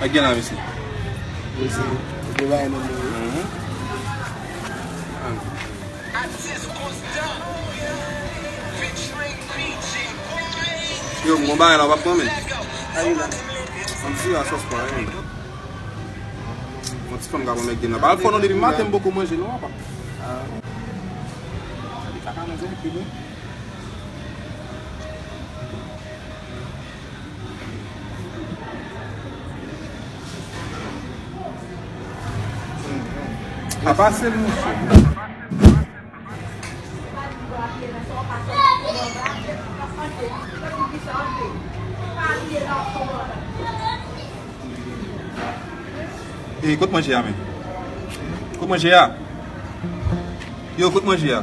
Again, let me see. You see, the wine on the Yo, mwen ba yon wap kome. Ayo la. Mwen si yon sos pa yon. Mwen ti fam gaba mek din la. Bal fonon di maten boko mwen jen wap. Di kaka mwen jen ki ben. A pase mwen chen. E, kout manje ya men. Kout manje ya. Yo, kout manje ya.